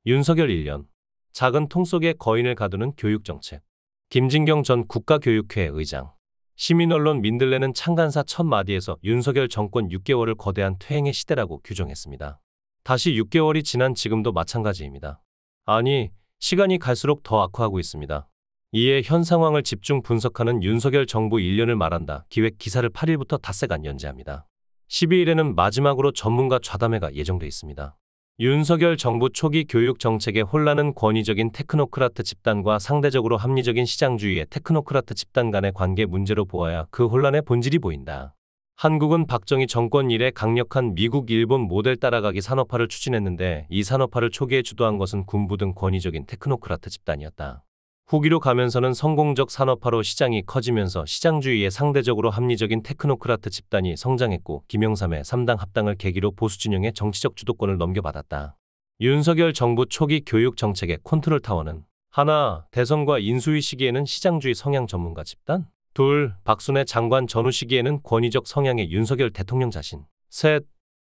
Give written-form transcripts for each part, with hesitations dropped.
윤석열 1년. 작은 통 속에 거인을 가두는 교육정책. 김진경 전 국가교육회 의장. 시민언론 민들레는 창간사 첫 마디에서 윤석열 정권 6개월을 거대한 퇴행의 시대라고 규정했습니다. 다시 6개월이 지난 지금도 마찬가지입니다. 아니, 시간이 갈수록 더 악화하고 있습니다. 이에 현 상황을 집중 분석하는 윤석열 정부 1년을 말한다. 기획 기사를 8일부터 닷새간 연재합니다. 12일에는 마지막으로 전문가 좌담회가 예정돼 있습니다. 윤석열 정부 초기 교육 정책의 혼란은 권위적인 테크노크라트 집단과 상대적으로 합리적인 시장주의의 테크노크라트 집단 간의 관계 문제로 보아야 그 혼란의 본질이 보인다. 한국은 박정희 정권 이래 강력한 미국, 일본 모델 따라가기 산업화를 추진했는데 이 산업화를 초기에 주도한 것은 군부 등 권위적인 테크노크라트 집단이었다. 후기로 가면서는 성공적 산업화로 시장이 커지면서 시장주의의 상대적으로 합리적인 테크노크라트 집단이 성장했고 김영삼의 3당 합당을 계기로 보수진영의 정치적 주도권을 넘겨받았다. 윤석열 정부 초기 교육 정책의 컨트롤 타워는 하나, 대선과 인수위 시기에는 시장주의 성향 전문가 집단. 둘, 박순애 장관 전후 시기에는 권위적 성향의 윤석열 대통령 자신. 셋,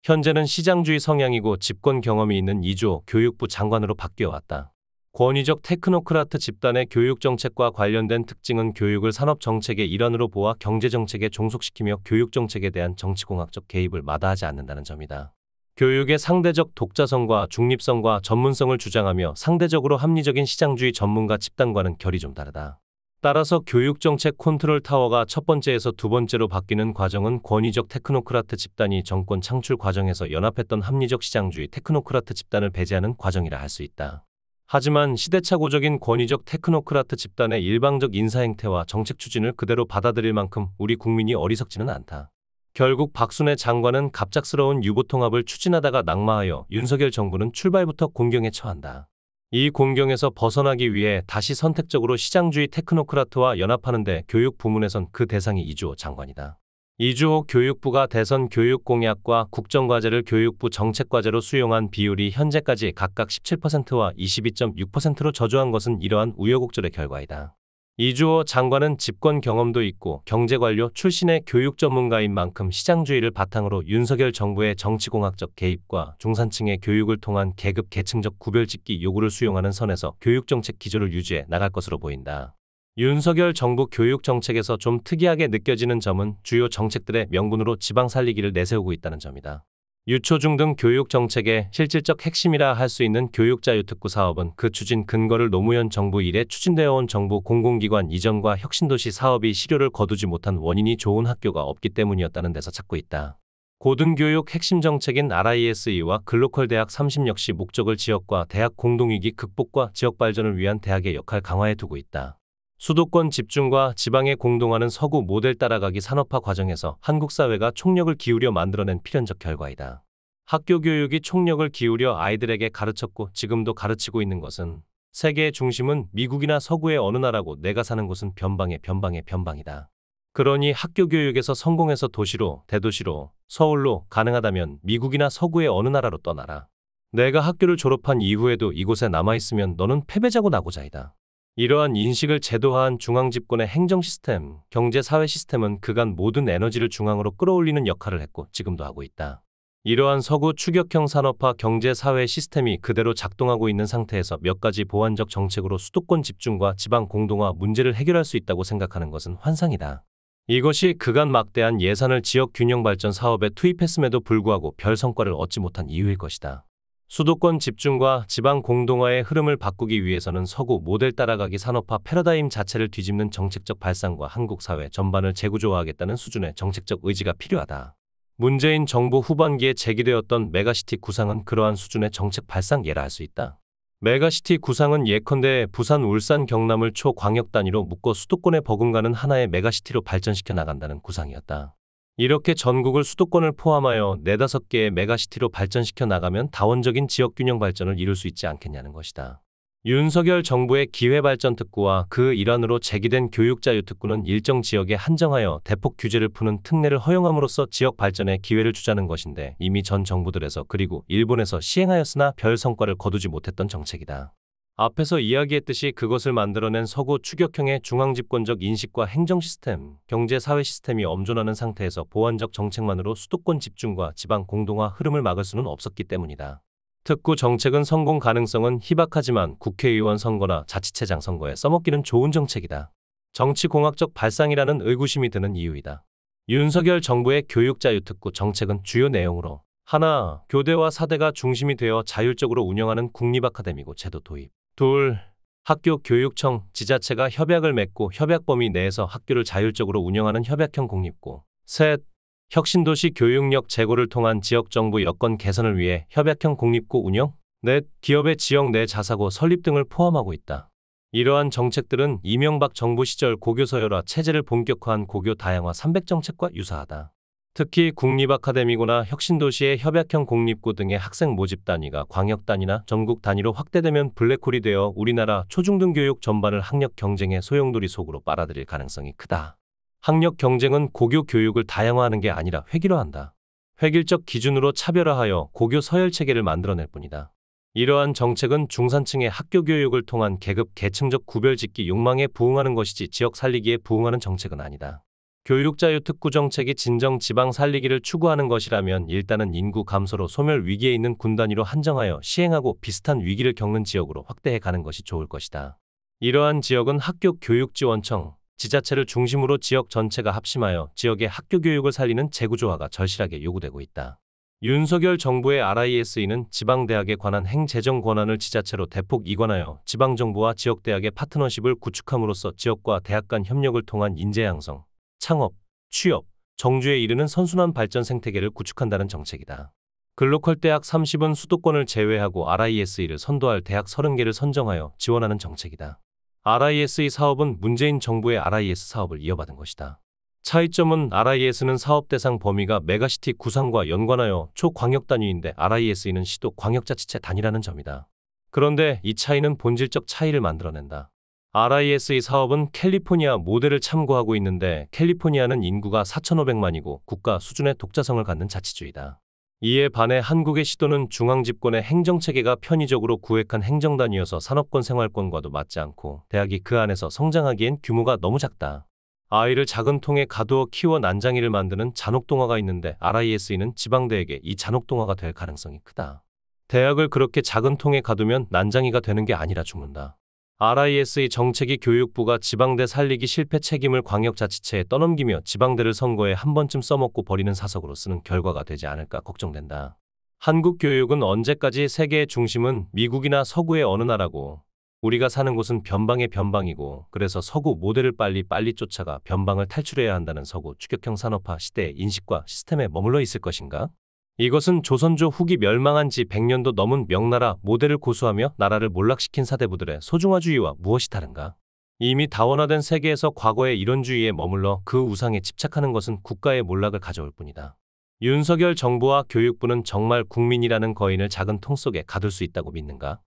현재는 시장주의 성향이고 집권 경험이 있는 이주호 교육부 장관으로 바뀌어왔다. 권위적 테크노크라트 집단의 교육정책과 관련된 특징은 교육을 산업정책의 일환으로 보아 경제정책에 종속시키며 교육정책에 대한 정치공학적 개입을 마다하지 않는다는 점이다. 교육의 상대적 독자성과 중립성과 전문성을 주장하며 상대적으로 합리적인 시장주의 전문가 집단과는 결이 좀 다르다. 따라서 교육정책 컨트롤 타워가 첫 번째에서 두 번째로 바뀌는 과정은 권위적 테크노크라트 집단이 정권 창출 과정에서 연합했던 합리적 시장주의 테크노크라트 집단을 배제하는 과정이라 할 수 있다. 하지만 시대착오적인 권위적 테크노크라트 집단의 일방적 인사행태와 정책 추진을 그대로 받아들일 만큼 우리 국민이 어리석지는 않다. 결국 박순애 장관은 갑작스러운 유보통합을 추진하다가 낙마하여 윤석열 정부는 출발부터 곤경에 처한다. 이 곤경에서 벗어나기 위해 다시 선택적으로 시장주의 테크노크라트와 연합하는데 교육 부문에선 그 대상이 이주호 장관이다. 이주호 교육부가 대선 교육공약과 국정과제를 교육부 정책과제로 수용한 비율이 현재까지 각각 17%와 22.6%로 저조한 것은 이러한 우여곡절의 결과이다. 이주호 장관은 집권 경험도 있고 경제관료 출신의 교육 전문가인 만큼 시장주의를 바탕으로 윤석열 정부의 정치공학적 개입과 중산층의 교육을 통한 계급 계층적 구별짓기 요구를 수용하는 선에서 교육정책 기조를 유지해 나갈 것으로 보인다. 윤석열 정부 교육정책에서 좀 특이하게 느껴지는 점은 주요 정책들의 명분으로 지방 살리기를 내세우고 있다는 점이다. 유초중 등 교육정책의 실질적 핵심이라 할 수 있는 교육자유특구 사업은 그 추진 근거를 노무현 정부 이래 추진되어 온 정부 공공기관 이전과 혁신도시 사업이 실효를 거두지 못한 원인이 좋은 학교가 없기 때문이었다는 데서 찾고 있다. 고등교육 핵심 정책인 RISE와 글로컬 대학 30 역시 목적을 지역과 대학 공동위기 극복과 지역 발전을 위한 대학의 역할 강화에 두고 있다. 수도권 집중과 지방에 공동하는 서구 모델 따라가기 산업화 과정에서 한국 사회가 총력을 기울여 만들어낸 필연적 결과이다. 학교 교육이 총력을 기울여 아이들에게 가르쳤고 지금도 가르치고 있는 것은 세계의 중심은 미국이나 서구의 어느 나라고 내가 사는 곳은 변방의 변방이다. 그러니 학교 교육에서 성공해서 도시로, 대도시로, 서울로 가능하다면 미국이나 서구의 어느 나라로 떠나라. 내가 학교를 졸업한 이후에도 이곳에 남아있으면 너는 패배자고 나고자이다. 이러한 인식을 제도화한 중앙집권의 행정 시스템, 경제 사회 시스템은 그간 모든 에너지를 중앙으로 끌어올리는 역할을 했고 지금도 하고 있다. 이러한 서구 추격형 산업화 경제 사회 시스템이 그대로 작동하고 있는 상태에서 몇 가지 보완적 정책으로 수도권 집중과 지방 공동화 문제를 해결할 수 있다고 생각하는 것은 환상이다. 이것이 그간 막대한 예산을 지역 균형 발전 사업에 투입했음에도 불구하고 별 성과를 얻지 못한 이유일 것이다. 수도권 집중과 지방 공동화의 흐름을 바꾸기 위해서는 서구 모델 따라가기 산업화 패러다임 자체를 뒤집는 정책적 발상과 한국 사회 전반을 재구조화하겠다는 수준의 정책적 의지가 필요하다. 문재인 정부 후반기에 제기되었던 메가시티 구상은 그러한 수준의 정책 발상 예라 할 수 있다. 메가시티 구상은 예컨대 부산, 울산, 경남을 초광역 단위로 묶어 수도권에 버금가는 하나의 메가시티로 발전시켜 나간다는 구상이었다. 이렇게 전국을 수도권을 포함하여 4-5개의 메가시티로 발전시켜 나가면 다원적인 지역균형 발전을 이룰 수 있지 않겠냐는 것이다. 윤석열 정부의 기회발전특구와 그 일환으로 제기된 교육자유특구는 일정 지역에 한정하여 대폭 규제를 푸는 특례를 허용함으로써 지역 발전에 기회를 주자는 것인데 이미 전 정부들에서 그리고 일본에서 시행하였으나 별 성과를 거두지 못했던 정책이다. 앞에서 이야기했듯이 그것을 만들어낸 서구 추격형의 중앙집권적 인식과 행정 시스템, 경제 사회 시스템이 엄존하는 상태에서 보완적 정책만으로 수도권 집중과 지방 공동화 흐름을 막을 수는 없었기 때문이다. 특구 정책은 성공 가능성은 희박하지만 국회의원 선거나 자치체장 선거에 써먹기는 좋은 정책이다. 정치공학적 발상이라는 의구심이 드는 이유이다. 윤석열 정부의 교육자유특구 정책은 주요 내용으로 하나, 교대와 사대가 중심이 되어 자율적으로 운영하는 국립아카데미고 제도 도입. 둘, 학교 교육청, 지자체가 협약을 맺고 협약 범위 내에서 학교를 자율적으로 운영하는 협약형 공립고. 셋, 혁신도시 교육력 제고를 통한 지역정부 여건 개선을 위해 협약형 공립고 운영. 넷, 기업의 지역 내 자사고 설립 등을 포함하고 있다. 이러한 정책들은 이명박 정부 시절 고교 서열화 체제를 본격화한 고교 다양화 300정책과 유사하다. 특히 국립아카데미고나 혁신도시의 협약형 공립고 등의 학생 모집 단위가 광역 단위나 전국 단위로 확대되면 블랙홀이 되어 우리나라 초중등 교육 전반을 학력 경쟁의 소용돌이 속으로 빨아들일 가능성이 크다. 학력 경쟁은 고교 교육을 다양화하는 게 아니라 획일화한다. 획일적 기준으로 차별화하여 고교 서열 체계를 만들어낼 뿐이다. 이러한 정책은 중산층의 학교 교육을 통한 계급 계층적 구별짓기 욕망에 부응하는 것이지 지역 살리기에 부응하는 정책은 아니다. 교육자유특구 정책이 진정 지방 살리기를 추구하는 것이라면 일단은 인구 감소로 소멸 위기에 있는 군 단위로 한정하여 시행하고 비슷한 위기를 겪는 지역으로 확대해 가는 것이 좋을 것이다. 이러한 지역은 학교 교육지원청, 지자체를 중심으로 지역 전체가 합심하여 지역의 학교 교육을 살리는 재구조화가 절실하게 요구되고 있다. 윤석열 정부의 RISE는 지방대학에 관한 행재정 권한을 지자체로 대폭 이관하여 지방정부와 지역대학의 파트너십을 구축함으로써 지역과 대학 간 협력을 통한 인재 양성, 창업, 취업, 정주에 이르는 선순환 발전 생태계를 구축한다는 정책이다. 글로컬 대학 30은 수도권을 제외하고 RISE를 선도할 대학 30개를 선정하여 지원하는 정책이다. RISE 사업은 문재인 정부의 RIS 사업을 이어받은 것이다. 차이점은 RIS는 사업 대상 범위가 메가시티 구상과 연관하여 초광역 단위인데 RISE는 시도 광역자치체 단위라는 점이다. 그런데 이 차이는 본질적 차이를 만들어낸다. RISE 사업은 캘리포니아 모델을 참고하고 있는데 캘리포니아는 인구가 4,500만이고 국가 수준의 독자성을 갖는 자치주의다. 이에 반해 한국의 시도는 중앙집권의 행정체계가 편의적으로 구획한 행정단위여서 산업권 생활권과도 맞지 않고 대학이 그 안에서 성장하기엔 규모가 너무 작다. 아이를 작은 통에 가두어 키워 난장이를 만드는 잔혹동화가 있는데 RISE는 지방대에게 이 잔혹동화가 될 가능성이 크다. 대학을 그렇게 작은 통에 가두면 난장이가 되는 게 아니라 죽는다. RISE 정책이 교육부가 지방대 살리기 실패 책임을 광역자치체에 떠넘기며 지방대를 선거에 한 번쯤 써먹고 버리는 사석으로 쓰는 결과가 되지 않을까 걱정된다. 한국 교육은 언제까지 세계의 중심은 미국이나 서구의 어느 나라고 우리가 사는 곳은 변방의 변방이고 그래서 서구 모델을 빨리 쫓아가 변방을 탈출해야 한다는 서구 추격형 산업화 시대의 인식과 시스템에 머물러 있을 것인가? 이것은 조선조 후기 멸망한 지 100년도 넘은 명나라 모델을 고수하며 나라를 몰락시킨 사대부들의 소중화주의와 무엇이 다른가? 이미 다원화된 세계에서 과거의 이론주의에 머물러 그 우상에 집착하는 것은 국가의 몰락을 가져올 뿐이다. 윤석열 정부와 교육부는 정말 국민이라는 거인을 작은 통 속에 가둘 수 있다고 믿는가?